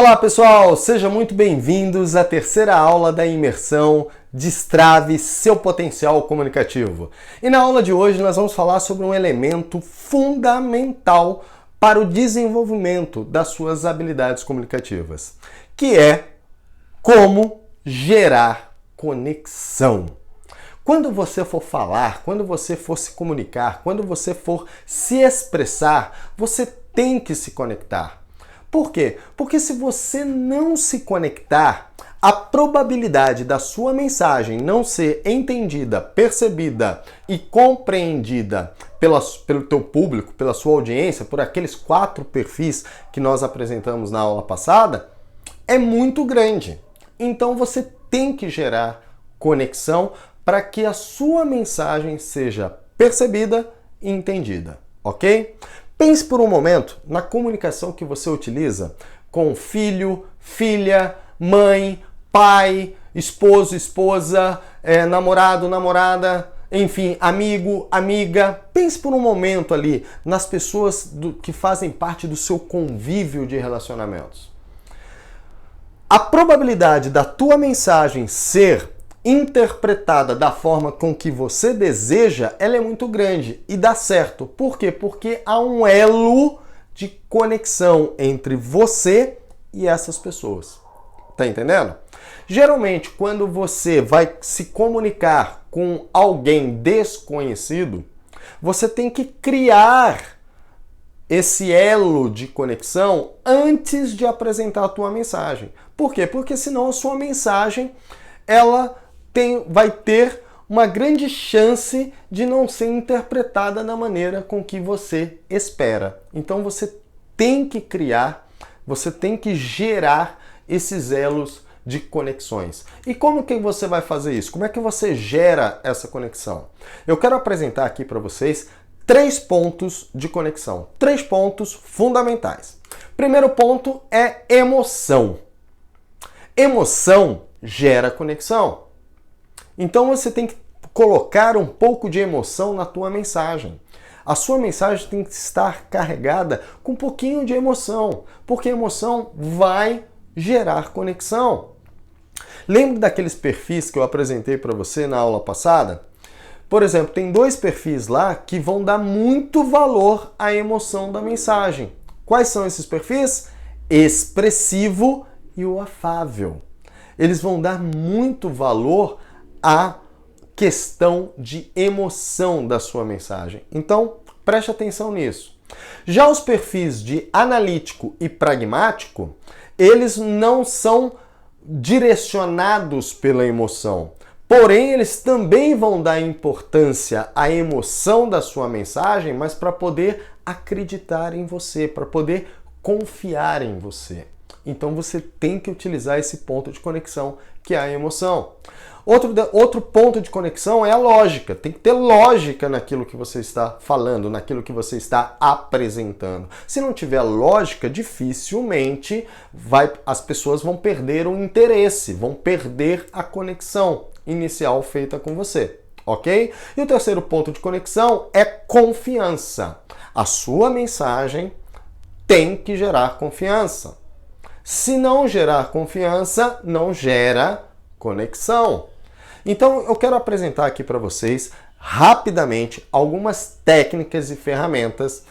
Olá pessoal, sejam muito bem-vindos à terceira aula da imersão Destrave seu potencial comunicativo. E na aula de hoje nós vamos falar sobre um elemento fundamental para o desenvolvimento das suas habilidades comunicativas, que é como gerar conexão. Quando você for falar, quando você for se comunicar, quando você for se expressar, você tem que se conectar. Por quê? Porque se você não se conectar, a probabilidade da sua mensagem não ser entendida, percebida e compreendida pelo teu público, pela sua audiência, por aqueles 4 perfis que nós apresentamos na aula passada, é muito grande. Então você tem que gerar conexão para que a sua mensagem seja percebida e entendida, ok? Pense por um momento na comunicação que você utiliza com filho, filha, mãe, pai, esposo, esposa, namorado, namorada, enfim, amigo, amiga. Pense por um momento ali nas pessoas que fazem parte do seu convívio de relacionamentos. A probabilidade da tua mensagem ser interpretada da forma com que você deseja, ela é muito grande e dá certo. Por quê? Porque há um elo de conexão entre você e essas pessoas. Tá entendendo? Geralmente, quando você vai se comunicar com alguém desconhecido, você tem que criar esse elo de conexão antes de apresentar a tua mensagem. Por quê? Porque senão a sua mensagem, ela vai ter uma grande chance de não ser interpretada da maneira com que você espera. Então você tem que criar, você tem que gerar esses elos de conexões. E como que você vai fazer isso? Como é que você gera essa conexão? Eu quero apresentar aqui para vocês 3 pontos de conexão, 3 pontos fundamentais. Primeiro ponto é emoção. Emoção gera conexão. Então você tem que colocar um pouco de emoção na tua mensagem. A sua mensagem tem que estar carregada com um pouquinho de emoção, porque a emoção vai gerar conexão. Lembra daqueles perfis que eu apresentei para você na aula passada? Por exemplo, tem 2 perfis lá que vão dar muito valor à emoção da mensagem. Quais são esses perfis? Expressivo e o afável. Eles vão dar muito valor a questão de emoção da sua mensagem. Então, preste atenção nisso. Já os perfis de analítico e pragmático, eles não são direcionados pela emoção. Porém, eles também vão dar importância à emoção da sua mensagem, mas para poder acreditar em você, para poder confiar em você. Então você tem que utilizar esse ponto de conexão, que é a emoção. Outro ponto de conexão é a lógica. Tem que ter lógica naquilo que você está falando, naquilo que você está apresentando. Se não tiver lógica, dificilmente as pessoas vão perder o interesse, vão perder a conexão inicial feita com você, ok? E o terceiro ponto de conexão é confiança. A sua mensagem tem que gerar confiança. Se não gerar confiança, não gera conexão. Então, eu quero apresentar aqui para vocês, rapidamente, algumas técnicas e ferramentas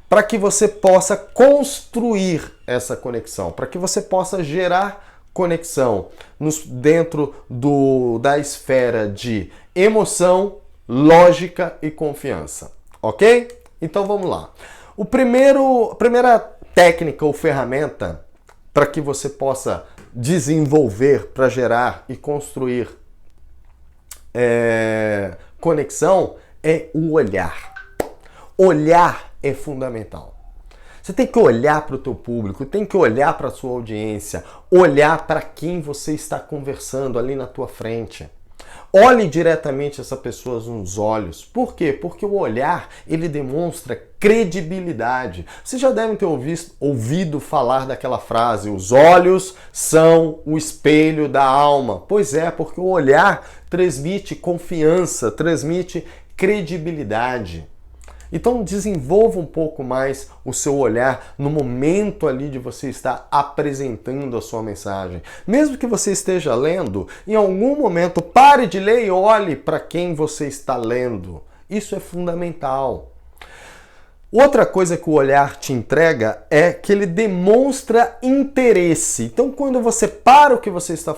para que você possa construir essa conexão, para que você possa gerar conexão dentro da esfera de emoção, lógica e confiança, ok? Então, vamos lá. A primeira técnica ou ferramenta para que você possa desenvolver, para gerar e construir conexão, é o olhar. Olhar é fundamental. Você tem que olhar para o teu público, tem que olhar para a sua audiência, olhar para quem você está conversando ali na tua frente. Olhe diretamente essa pessoa nos olhos. Por quê? Porque o olhar, ele demonstra credibilidade. Vocês já devem ter ouvido falar daquela frase: os olhos são o espelho da alma. Pois é, porque o olhar transmite confiança, transmite credibilidade. Então desenvolva um pouco mais o seu olhar no momento ali de você estar apresentando a sua mensagem. Mesmo que você esteja lendo, em algum momento pare de ler e olhe para quem você está lendo. Isso é fundamental. Outra coisa que o olhar te entrega é que ele demonstra interesse. Então, quando você para o que você está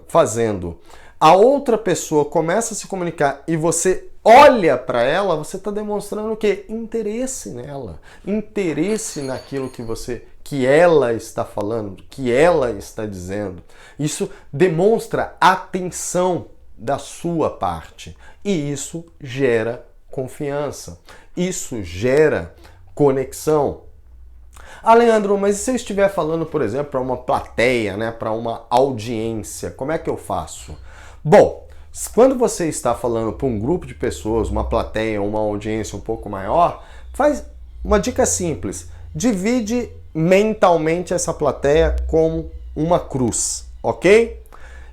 fazendo, a outra pessoa começa a se comunicar e você olha para ela, você está demonstrando o quê? Interesse nela. Interesse naquilo que ela está falando, que ela está dizendo. Isso demonstra atenção da sua parte. E isso gera confiança. Isso gera conexão. Ah, Leandro, mas e se eu estiver falando, por exemplo, para uma plateia, né, para uma audiência, como é que eu faço? Bom, quando você está falando para um grupo de pessoas, uma plateia, uma audiência um pouco maior, faz uma dica simples. Divide mentalmente essa plateia como uma cruz, ok?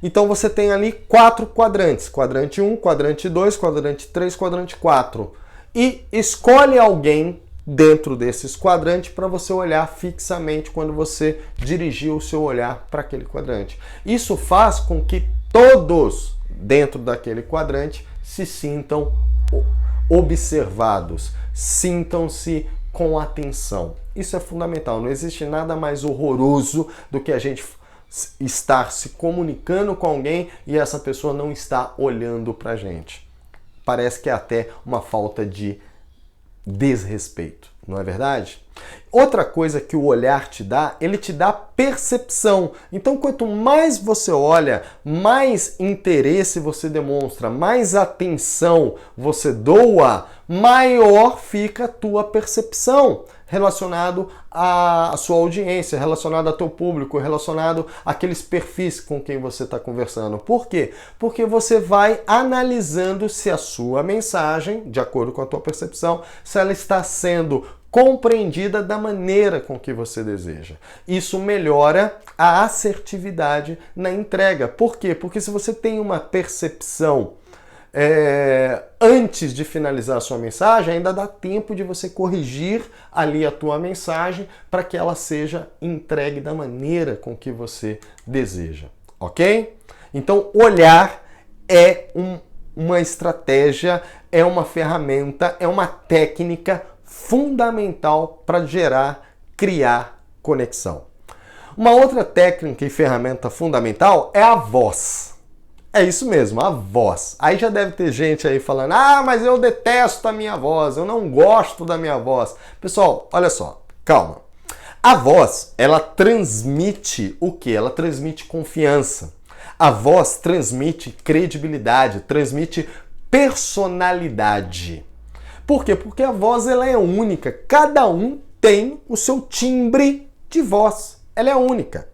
Então você tem ali 4 quadrantes. Quadrante 1, quadrante 2, quadrante 3, quadrante 4. E escolhe alguém dentro desses quadrantes para você olhar fixamente quando você dirigir o seu olhar para aquele quadrante. Isso faz com que todos dentro daquele quadrante se sintam observados, sintam-se com atenção. Isso é fundamental. Não existe nada mais horroroso do que a gente estar se comunicando com alguém e essa pessoa não está olhando para a gente. Parece que é até uma falta de desrespeito, não é verdade? Outra coisa que o olhar te dá, ele te dá percepção. Então, quanto mais você olha, mais interesse você demonstra, mais atenção você doa, maior fica a tua percepção relacionado à sua audiência, relacionado ao teu público, relacionado àqueles perfis com quem você está conversando. Por quê? Porque você vai analisando se a sua mensagem, de acordo com a tua percepção, se ela está sendo compreendida da maneira com que você deseja. Isso melhora a assertividade na entrega. Por quê? Porque se você tem uma percepção antes de finalizar a sua mensagem, ainda dá tempo de você corrigir ali a tua mensagem para que ela seja entregue da maneira com que você deseja, ok? Então, olhar é uma estratégia, é uma ferramenta, é uma técnica fundamental para criar conexão. Uma outra técnica e ferramenta fundamental é a voz. É isso mesmo, a voz. Aí já deve ter gente aí falando, mas eu detesto a minha voz, eu não gosto da minha voz. Pessoal, olha só, calma. A voz, ela transmite o quê? Ela transmite confiança. A voz transmite credibilidade, transmite personalidade. Por quê? Porque a voz ela é única. Cada um tem o seu timbre de voz. Ela é única.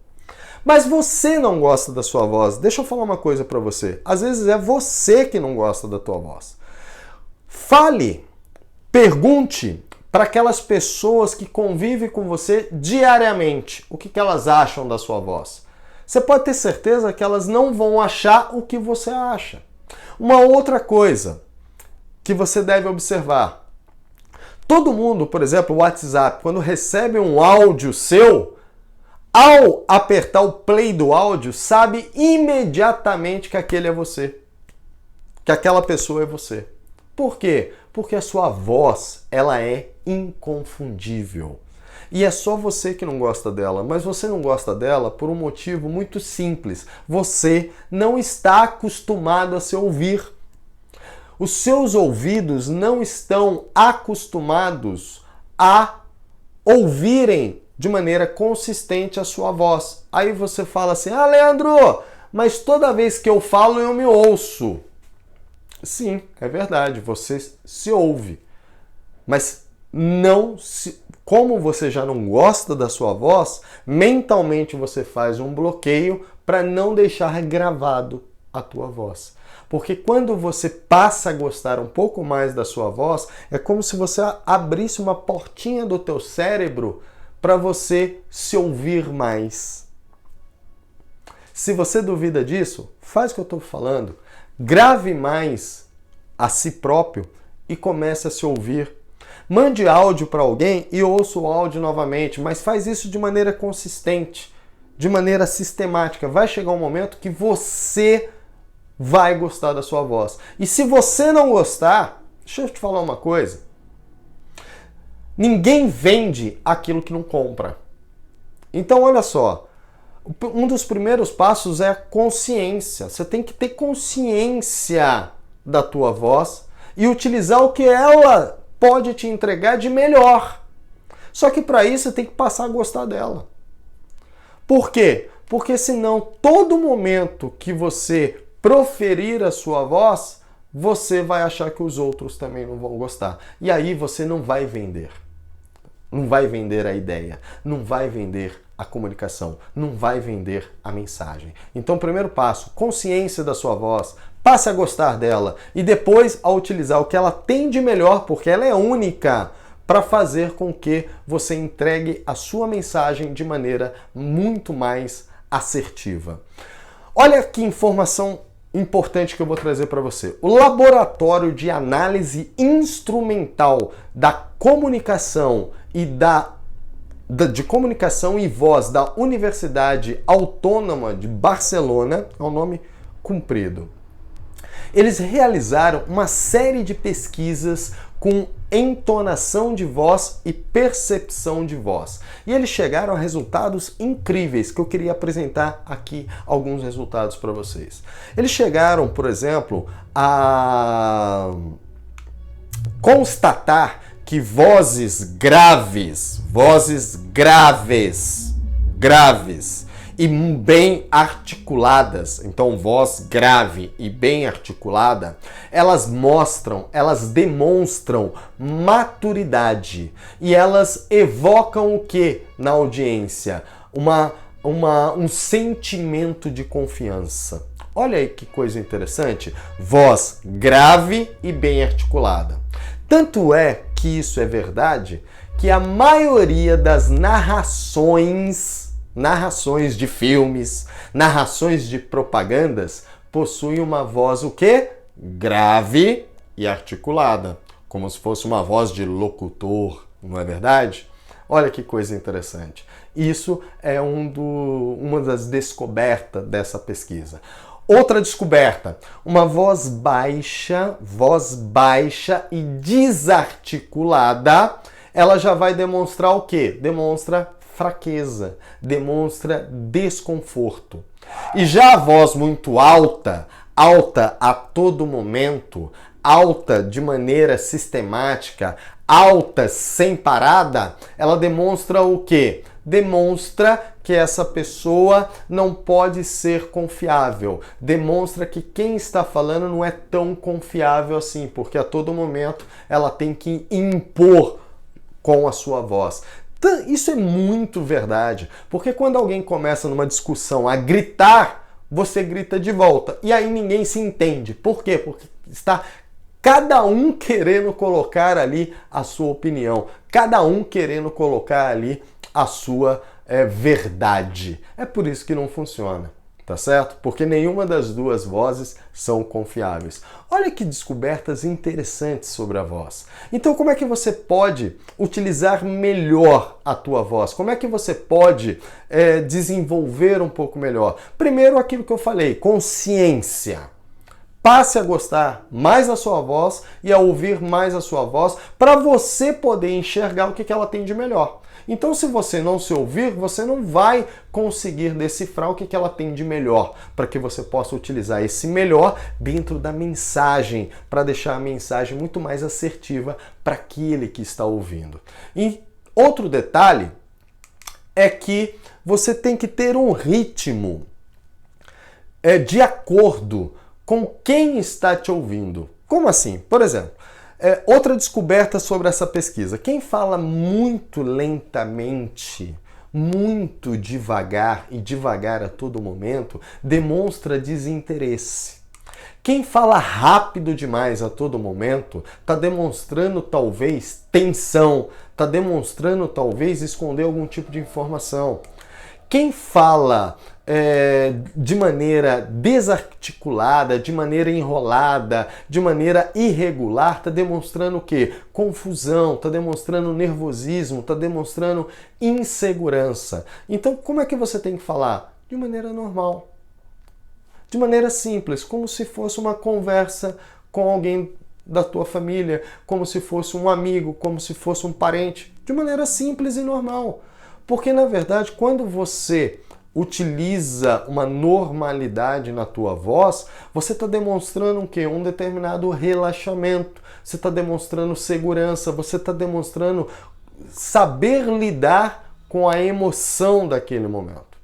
Mas você não gosta da sua voz. Deixa eu falar uma coisa para você. Às vezes é você que não gosta da tua voz. Fale, pergunte para aquelas pessoas que convivem com você diariamente o que elas acham da sua voz. Você pode ter certeza que elas não vão achar o que você acha. Uma outra coisa que você deve observar. Todo mundo, por exemplo, o WhatsApp, quando recebe um áudio seu, ao apertar o play do áudio, sabe imediatamente que aquele é você. Que aquela pessoa é você. Por quê? Porque a sua voz, ela é inconfundível. E é só você que não gosta dela, mas você não gosta dela por um motivo muito simples. Você não está acostumado a se ouvir. Os seus ouvidos não estão acostumados a ouvirem de maneira consistente a sua voz. Aí você fala assim, Leandro, mas toda vez que eu falo eu me ouço. Sim, é verdade, você se ouve. Mas como você já não gosta da sua voz, mentalmente você faz um bloqueio para não deixar gravado a tua voz. Porque quando você passa a gostar um pouco mais da sua voz, é como se você abrisse uma portinha do teu cérebro para você se ouvir mais. Se você duvida disso, faz o que eu estou falando. Grave mais a si próprio e comece a se ouvir. Mande áudio para alguém e ouça o áudio novamente, mas faz isso de maneira consistente, de maneira sistemática. Vai chegar um momento que você vai gostar da sua voz. E se você não gostar, deixa eu te falar uma coisa. Ninguém vende aquilo que não compra. Então, olha só. Um dos primeiros passos é a consciência. Você tem que ter consciência da tua voz e utilizar o que ela pode te entregar de melhor. Só que para isso você tem que passar a gostar dela. Por quê? Porque senão, todo momento que você proferir a sua voz, você vai achar que os outros também não vão gostar. E aí você não vai vender. Não vai vender a ideia, não vai vender a comunicação, não vai vender a mensagem. Então, primeiro passo, consciência da sua voz, passe a gostar dela e depois a utilizar o que ela tem de melhor, porque ela é única, para fazer com que você entregue a sua mensagem de maneira muito mais assertiva. Olha que informação importante que eu vou trazer para você. O Laboratório de Análise Instrumental da Comunicação e de Comunicação e Voz da Universidade Autônoma de Barcelona, é um nome comprido. Eles realizaram uma série de pesquisas com entonação de voz e percepção de voz. E eles chegaram a resultados incríveis, que eu queria apresentar aqui alguns resultados para vocês. Eles chegaram, por exemplo, a constatar que vozes graves e bem articuladas, então voz grave e bem articulada, elas demonstram maturidade e elas evocam o que na audiência? Um sentimento de confiança. Olha aí que coisa interessante, voz grave e bem articulada. Tanto é que isso é verdade que a maioria das narrações de filmes, narrações de propagandas, possuem uma voz o quê? Grave e articulada, como se fosse uma voz de locutor, não é verdade? Olha que coisa interessante. Isso é uma das descobertas dessa pesquisa. Outra descoberta, uma voz baixa e desarticulada, ela já vai demonstrar o quê? Demonstra fraqueza, demonstra desconforto. E já a voz muito alta a todo momento, alta de maneira sistemática, alta sem parada, ela demonstra o quê? Demonstra que essa pessoa não pode ser confiável. Demonstra que quem está falando não é tão confiável assim, porque a todo momento ela tem que impor com a sua voz. Isso é muito verdade, porque quando alguém começa numa discussão a gritar, você grita de volta. E aí ninguém se entende. Por quê? Porque está cada um querendo colocar ali a sua opinião, cada um querendo colocar ali a sua verdade. É por isso que não funciona, tá certo? Porque nenhuma das duas vozes são confiáveis. Olha que descobertas interessantes sobre a voz. Então, como é que você pode utilizar melhor a tua voz? Como é que você pode desenvolver um pouco melhor? Primeiro, aquilo que eu falei, consciência. Passe a gostar mais da sua voz e a ouvir mais a sua voz para você poder enxergar o que ela tem de melhor. Então, se você não se ouvir, você não vai conseguir decifrar o que ela tem de melhor, para que você possa utilizar esse melhor dentro da mensagem, para deixar a mensagem muito mais assertiva para aquele que está ouvindo. E outro detalhe é que você tem que ter um ritmo de acordo com quem está te ouvindo. Como assim? Por exemplo, outra descoberta sobre essa pesquisa. Quem fala muito lentamente, muito devagar e devagar a todo momento, demonstra desinteresse. Quem fala rápido demais a todo momento está demonstrando talvez tensão, está demonstrando talvez esconder algum tipo de informação. Quem fala de maneira desarticulada, de maneira enrolada, de maneira irregular, está demonstrando o quê? Confusão, está demonstrando nervosismo, está demonstrando insegurança. Então, como é que você tem que falar? De maneira normal. De maneira simples, como se fosse uma conversa com alguém da tua família, como se fosse um amigo, como se fosse um parente, de maneira simples e normal. Porque, na verdade, quando você utiliza uma normalidade na tua voz, você está demonstrando o quê? Um determinado relaxamento, você está demonstrando segurança, você está demonstrando saber lidar com a emoção daquele momento.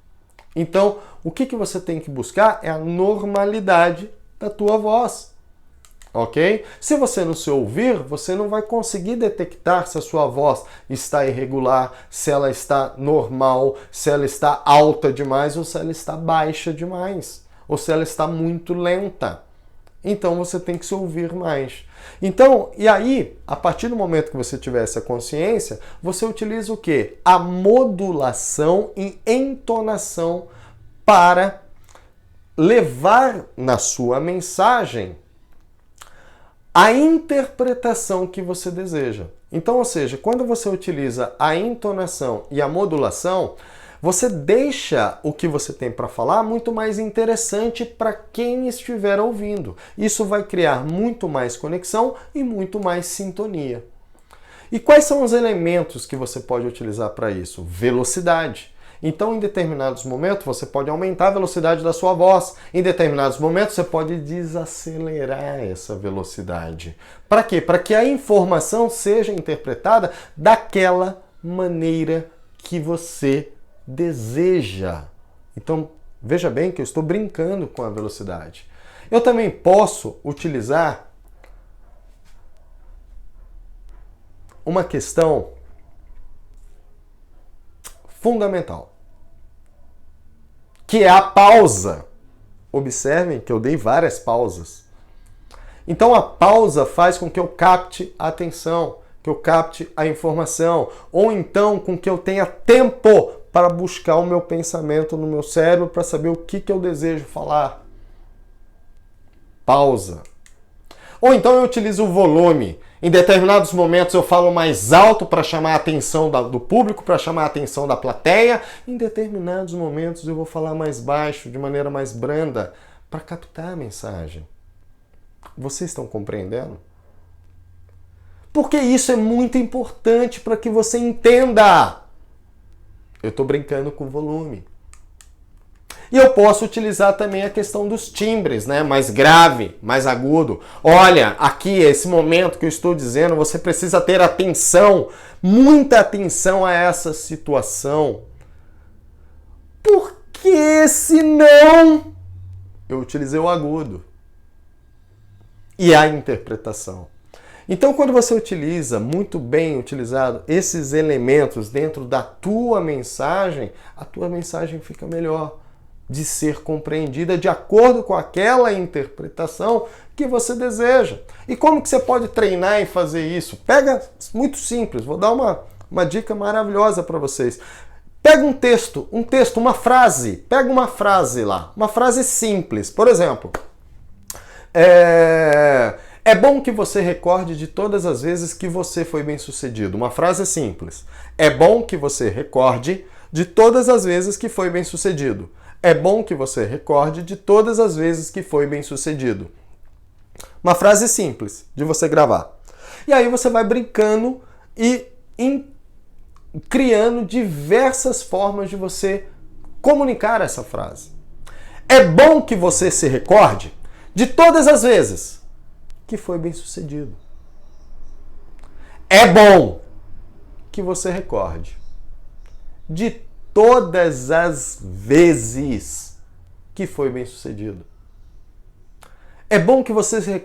Então, o que você tem que buscar é a normalidade da tua voz. Ok? Se você não se ouvir, você não vai conseguir detectar se a sua voz está irregular, se ela está normal, se ela está alta demais ou se ela está baixa demais, ou se ela está muito lenta. Então você tem que se ouvir mais. Então, e aí, a partir do momento que você tiver essa consciência, você utiliza o quê? A modulação e entonação para levar na sua mensagem a interpretação que você deseja. Então, ou seja, quando você utiliza a entonação e a modulação, você deixa o que você tem para falar muito mais interessante para quem estiver ouvindo. Isso vai criar muito mais conexão e muito mais sintonia. E quais são os elementos que você pode utilizar para isso? Velocidade. Então, em determinados momentos, você pode aumentar a velocidade da sua voz. Em determinados momentos, você pode desacelerar essa velocidade. Para quê? Para que a informação seja interpretada daquela maneira que você deseja. Então, veja bem que eu estou brincando com a velocidade. Eu também posso utilizar uma questão fundamental, que é a pausa. Observem que eu dei várias pausas. Então a pausa faz com que eu capte a atenção, que eu capte a informação, ou então com que eu tenha tempo para buscar o meu pensamento no meu cérebro para saber o que eu desejo falar. Pausa. Ou então eu utilizo o volume. Em determinados momentos eu falo mais alto para chamar a atenção do público, para chamar a atenção da plateia. Em determinados momentos eu vou falar mais baixo, de maneira mais branda, para captar a mensagem. Vocês estão compreendendo? Porque isso é muito importante para que você entenda. Eu estou brincando com volume. E eu posso utilizar também a questão dos timbres, né? Mais grave, mais agudo. Olha, aqui, esse momento que eu estou dizendo, você precisa ter atenção, muita atenção a essa situação. Porque senão eu utilizei o agudo. E a interpretação. Então, quando você utiliza, muito bem utilizado, esses elementos dentro da tua mensagem, a tua mensagem fica melhor de ser compreendida de acordo com aquela interpretação que você deseja. E como que você pode treinar e fazer isso? Pega, muito simples, vou dar uma dica maravilhosa para vocês. Pega um texto, uma frase, pega uma frase lá, uma frase simples. Por exemplo, é bom que você recorde de todas as vezes que você foi bem-sucedido. Uma frase simples. É bom que você recorde de todas as vezes que foi bem-sucedido. É bom que você recorde de todas as vezes que foi bem-sucedido. Uma frase simples de você gravar. E aí você vai brincando e criando diversas formas de você comunicar essa frase. É bom que você se recorde de todas as vezes que foi bem-sucedido. É bom que você recorde de todas as vezes que foi bem-sucedido. É bom que você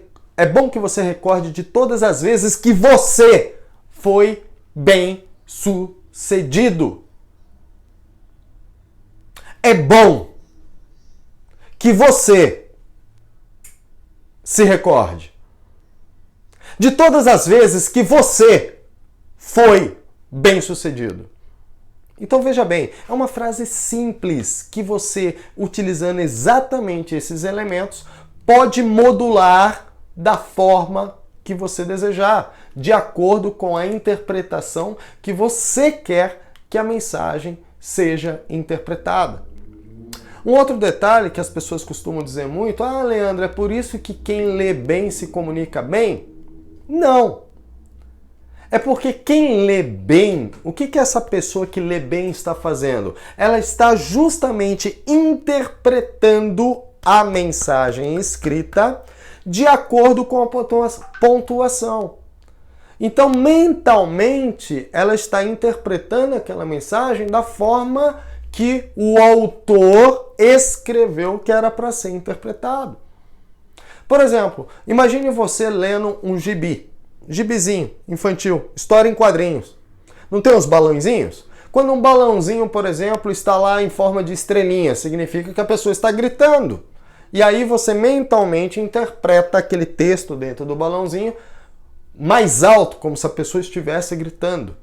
recorde de todas as vezes que você foi bem-sucedido. É bom que você se recorde de todas as vezes que você foi bem-sucedido. Então veja bem, é uma frase simples que você, utilizando exatamente esses elementos, pode modular da forma que você desejar, de acordo com a interpretação que você quer que a mensagem seja interpretada. Um outro detalhe que as pessoas costumam dizer muito: ah, Leandro, é por isso que quem lê bem se comunica bem? Não! É porque quem lê bem, o que essa pessoa que lê bem está fazendo? Ela está justamente interpretando a mensagem escrita de acordo com a pontuação. Então, mentalmente, ela está interpretando aquela mensagem da forma que o autor escreveu que era para ser interpretado. Por exemplo, imagine você lendo um gibizinho infantil, história em quadrinhos. Não tem os balãozinhos? Quando um balãozinho, por exemplo, está lá em forma de estrelinha, significa que a pessoa está gritando. E aí você mentalmente interpreta aquele texto dentro do balãozinho mais alto, como se a pessoa estivesse gritando.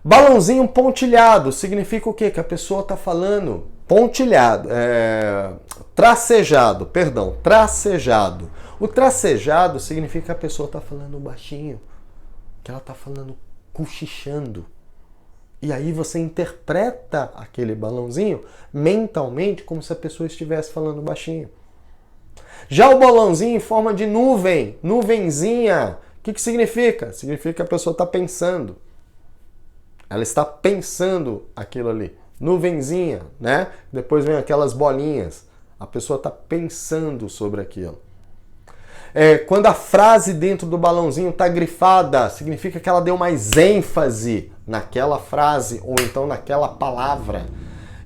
Balãozinho pontilhado significa o quê? Que a pessoa está falando pontilhado, tracejado. O tracejado significa que a pessoa está falando baixinho, que ela está falando cochichando. E aí você interpreta aquele balãozinho mentalmente como se a pessoa estivesse falando baixinho. Já o balãozinho em forma de nuvem, nuvenzinha, o que significa? Significa que a pessoa está pensando. Ela está pensando aquilo ali. Nuvenzinha, né? Depois vem aquelas bolinhas. A pessoa está pensando sobre aquilo. Quando a frase dentro do balãozinho está grifada, significa que ela deu mais ênfase naquela frase ou então naquela palavra.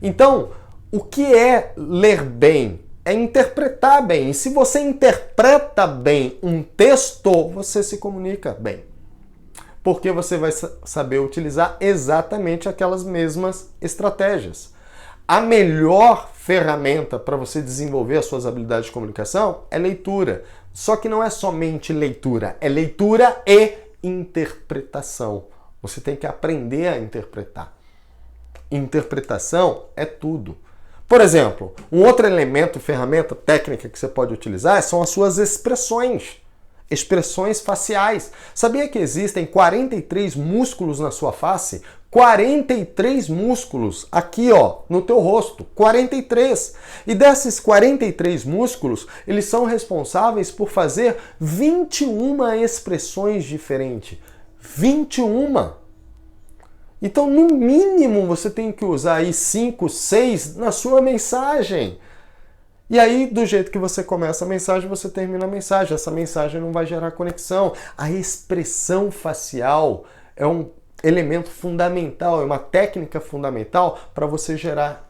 Então, o que é ler bem? É interpretar bem. E se você interpreta bem um texto, você se comunica bem. Porque você vai saber utilizar exatamente aquelas mesmas estratégias. A melhor ferramenta para você desenvolver as suas habilidades de comunicação é leitura. Só que não é somente leitura, é leitura e interpretação. Você tem que aprender a interpretar. Interpretação é tudo. Por exemplo, um outro elemento, ferramenta, técnica que você pode utilizar são as suas expressões. Expressões faciais. Sabia que existem 43 músculos na sua face? 43 músculos aqui, ó, no teu rosto. 43. E desses 43 músculos, eles são responsáveis por fazer 21 expressões diferentes. 21. Então, no mínimo, você tem que usar aí 5, 6 na sua mensagem. E aí, do jeito que você começa a mensagem, você termina a mensagem. Essa mensagem não vai gerar conexão. A expressão facial é um elemento fundamental, é uma técnica fundamental para você gerar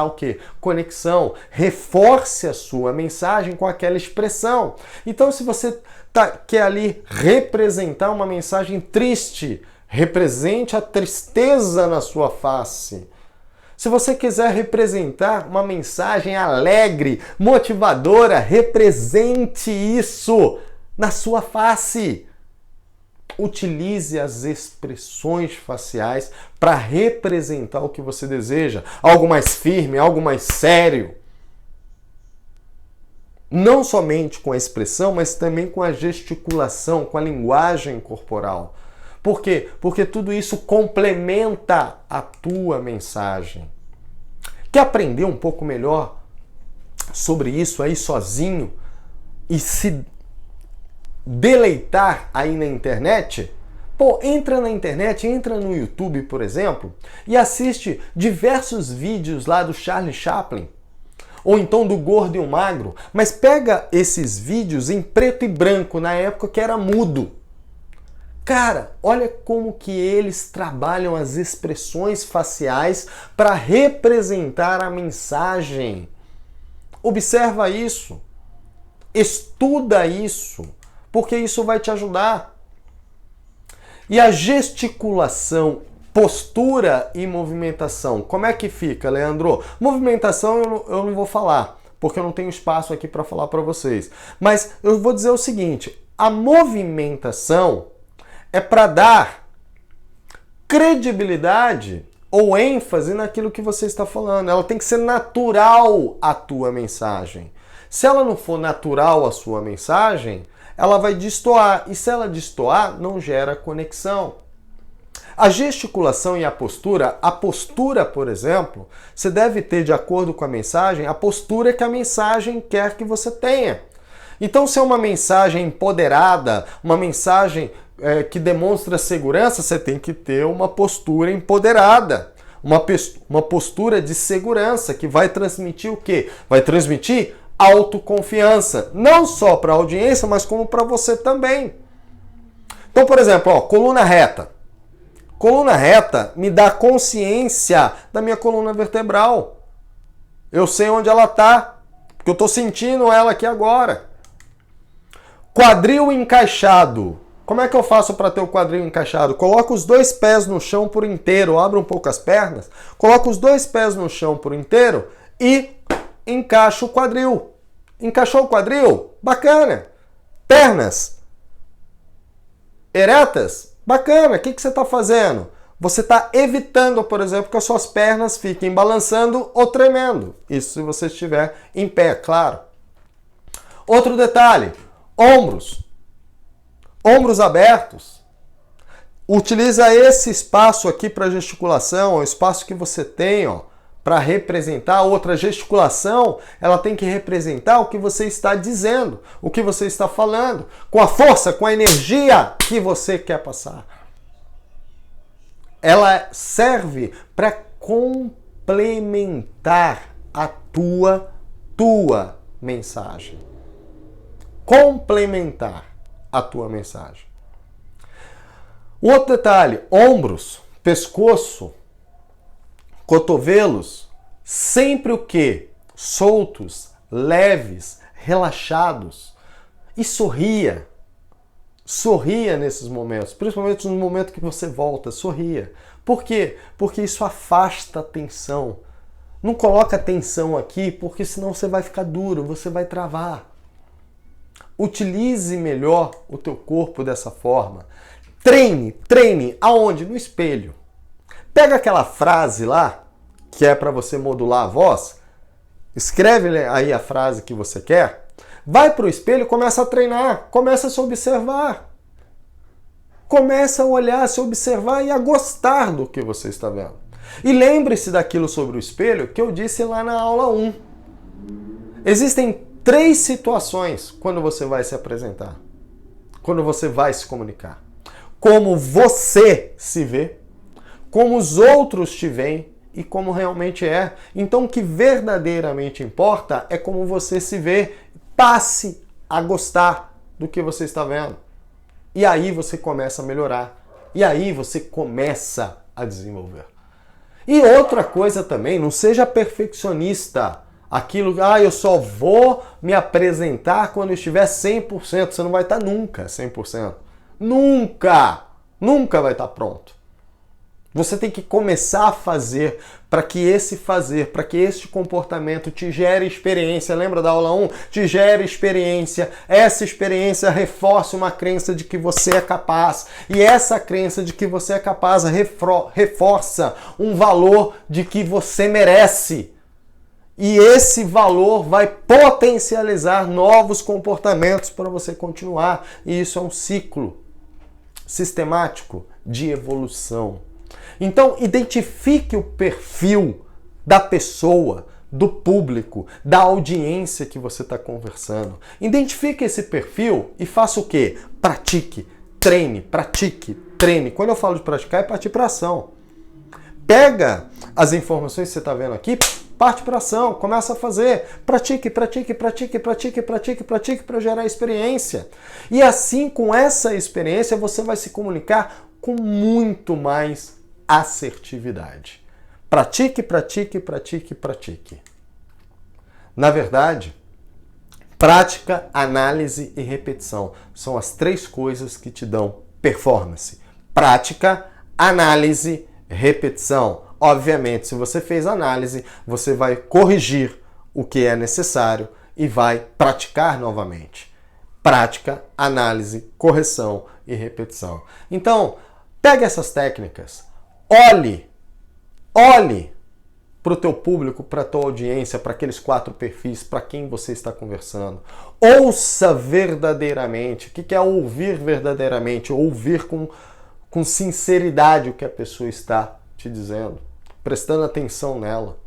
o quê? Conexão. Reforce a sua mensagem com aquela expressão. Então, se você quer ali representar uma mensagem triste, represente a tristeza na sua face. Se você quiser representar uma mensagem alegre, motivadora, represente isso na sua face. Utilize as expressões faciais para representar o que você deseja. Algo mais firme, algo mais sério. Não somente com a expressão, mas também com a gesticulação, com a linguagem corporal. Por quê? Porque tudo isso complementa a tua mensagem. Quer aprender um pouco melhor sobre isso aí sozinho e se deleitar aí na internet? Pô, entra na internet, entra no YouTube, por exemplo, e assiste diversos vídeos lá do Charlie Chaplin, ou então do Gordo e o Magro, mas pega esses vídeos em preto e branco, na época que era mudo. Cara, olha como que eles trabalham as expressões faciais para representar a mensagem. Observa isso. Estuda isso, porque isso vai te ajudar. E a gesticulação, postura e movimentação, como é que fica, Leandro? Movimentação eu não vou falar, porque eu não tenho espaço aqui para falar para vocês. Mas eu vou dizer o seguinte, a movimentação é para dar credibilidade ou ênfase naquilo que você está falando. Ela tem que ser natural à tua mensagem. Se ela não for natural à sua mensagem, ela vai destoar. E se ela destoar, não gera conexão. A gesticulação e a postura, por exemplo, você deve ter, de acordo com a mensagem, a postura que a mensagem quer que você tenha. Então, se é uma mensagem empoderada, uma mensagem que demonstra segurança, você tem que ter uma postura empoderada. Uma postura de segurança que vai transmitir o quê? Vai transmitir autoconfiança. Não só para a audiência, mas como para você também. Então, por exemplo, ó, coluna reta. Coluna reta me dá consciência da minha coluna vertebral. Eu sei onde ela está, porque eu estou sentindo ela aqui agora. Quadril encaixado. Como é que eu faço para ter o quadril encaixado? Coloco os dois pés no chão por inteiro, abro um pouco as pernas, coloco os dois pés no chão por inteiro e encaixo o quadril. Encaixou o quadril? Bacana. Pernas eretas? Bacana. O que você está fazendo? Você está evitando, por exemplo, que as suas pernas fiquem balançando ou tremendo. Isso se você estiver em pé, claro. Outro detalhe, ombros. Ombros abertos. Utiliza esse espaço aqui para gesticulação, o espaço que você tem, ó, para representar. Outra gesticulação, ela tem que representar o que você está dizendo, o que você está falando, com a força, com a energia que você quer passar. Ela serve para complementar a tua mensagem. Complementar a tua mensagem. O outro detalhe, ombros, pescoço, cotovelos, sempre o quê? Soltos, leves, relaxados. E sorria. Sorria nesses momentos, principalmente no momento que você volta, sorria. Por quê? Porque isso afasta a tensão. Não coloca tensão aqui, porque senão você vai ficar duro, você vai travar. Utilize melhor o teu corpo dessa forma. Treine. Aonde? No espelho. Pega aquela frase lá, que é para você modular a voz, escreve aí a frase que você quer, vai para o espelho e começa a treinar, começa a se observar. Começa a olhar, a se observar e a gostar do que você está vendo. E lembre-se daquilo sobre o espelho que eu disse lá na aula 1. Existem 3 situações quando você vai se apresentar, quando você vai se comunicar. Como você se vê, como os outros te veem e como realmente é. Então o que verdadeiramente importa é como você se vê. Passe a gostar do que você está vendo. E aí você começa a melhorar. E aí você começa a desenvolver. E outra coisa também, não seja perfeccionista. Aquilo, eu só vou me apresentar quando eu estiver 100%. Você não vai estar nunca 100%. Nunca! Nunca vai estar pronto. Você tem que começar a fazer para que este comportamento te gere experiência. Lembra da aula 1? Te gere experiência. Essa experiência reforça uma crença de que você é capaz. E essa crença de que você é capaz reforça um valor de que você merece. E esse valor vai potencializar novos comportamentos para você continuar. E isso é um ciclo sistemático de evolução. Então, identifique o perfil da pessoa, do público, da audiência que você está conversando. Identifique esse perfil e faça o quê? Pratique, treine, pratique, treine. Quando eu falo de praticar, é partir para ação. Pega as informações que você está vendo aqui, parte para ação, começa a fazer. Pratique para gerar experiência. E assim, com essa experiência, você vai se comunicar com muito mais assertividade. Pratique. Na verdade, prática, análise e repetição são as 3 coisas que te dão performance. Prática, análise, repetição. Obviamente, se você fez análise, você vai corrigir o que é necessário e vai praticar novamente. Prática, análise, correção e repetição. Então, pega essas técnicas, Olhe para o teu público, para a tua audiência, para aqueles 4 perfis, para quem você está conversando. Ouça verdadeiramente. O que é ouvir verdadeiramente? Ouvir com sinceridade o que a pessoa está te dizendo, prestando atenção nela.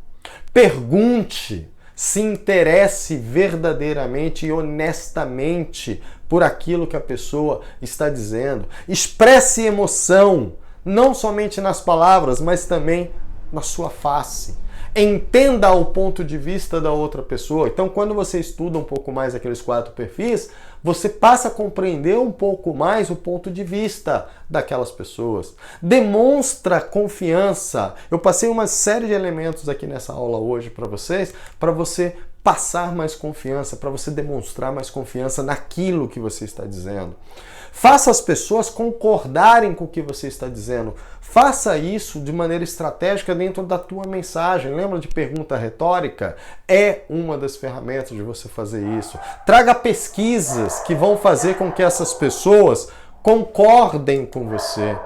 Pergunte, se interesse verdadeiramente e honestamente por aquilo que a pessoa está dizendo. Expresse emoção, não somente nas palavras, mas também na sua face. Entenda o ponto de vista da outra pessoa. Então, quando você estuda um pouco mais aqueles 4 perfis, você passa a compreender um pouco mais o ponto de vista daquelas pessoas. Demonstra confiança. Eu passei uma série de elementos aqui nessa aula hoje para você passar mais confiança, para você demonstrar mais confiança naquilo que você está dizendo. Faça as pessoas concordarem com o que você está dizendo. Faça isso de maneira estratégica dentro da tua mensagem. Lembra de pergunta retórica? É uma das ferramentas de você fazer isso. Traga pesquisas que vão fazer com que essas pessoas concordem com você.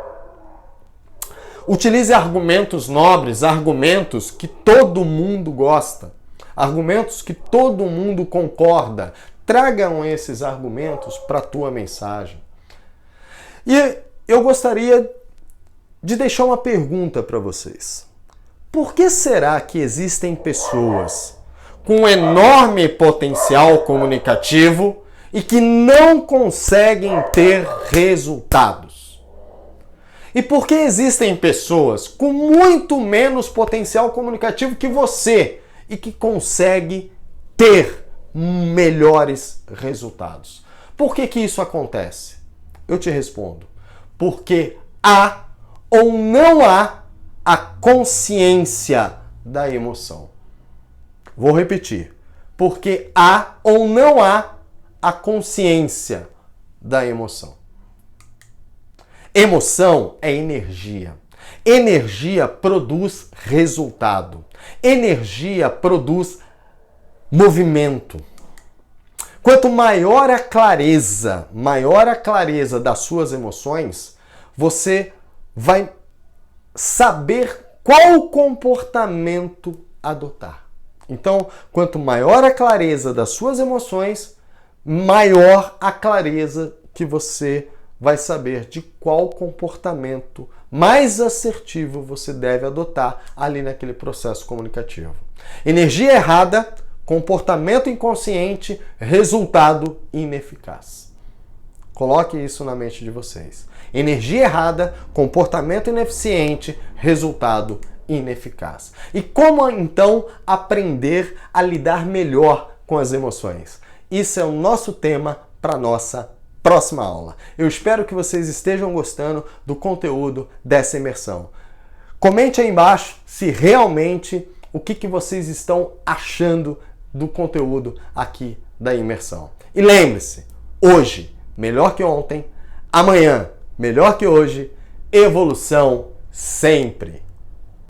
Utilize argumentos nobres, argumentos que todo mundo gosta, argumentos que todo mundo concorda. Tragam esses argumentos para a tua mensagem. E eu gostaria de deixar uma pergunta para vocês. Por que será que existem pessoas com enorme potencial comunicativo e que não conseguem ter resultados? E por que existem pessoas com muito menos potencial comunicativo que você e que conseguem ter melhores resultados? Por que isso acontece? Eu te respondo. Porque há ou não há a consciência da emoção. Vou repetir. Porque há ou não há a consciência da emoção. Emoção é energia. Energia produz resultado. Energia produz movimento. Quanto maior a clareza das suas emoções, você vai saber qual comportamento adotar. Então, quanto maior a clareza das suas emoções, maior a clareza que você vai saber de qual comportamento mais assertivo você deve adotar ali naquele processo comunicativo. Energia errada, comportamento inconsciente, resultado ineficaz. Coloque isso na mente de vocês. Energia errada, comportamento ineficiente, resultado ineficaz. E como então aprender a lidar melhor com as emoções? Isso é o nosso tema para a nossa próxima aula. Eu espero que vocês estejam gostando do conteúdo dessa imersão. Comente aí embaixo se realmente o que vocês estão achando do conteúdo aqui da imersão. E lembre-se, hoje melhor que ontem, amanhã melhor que hoje, evolução sempre!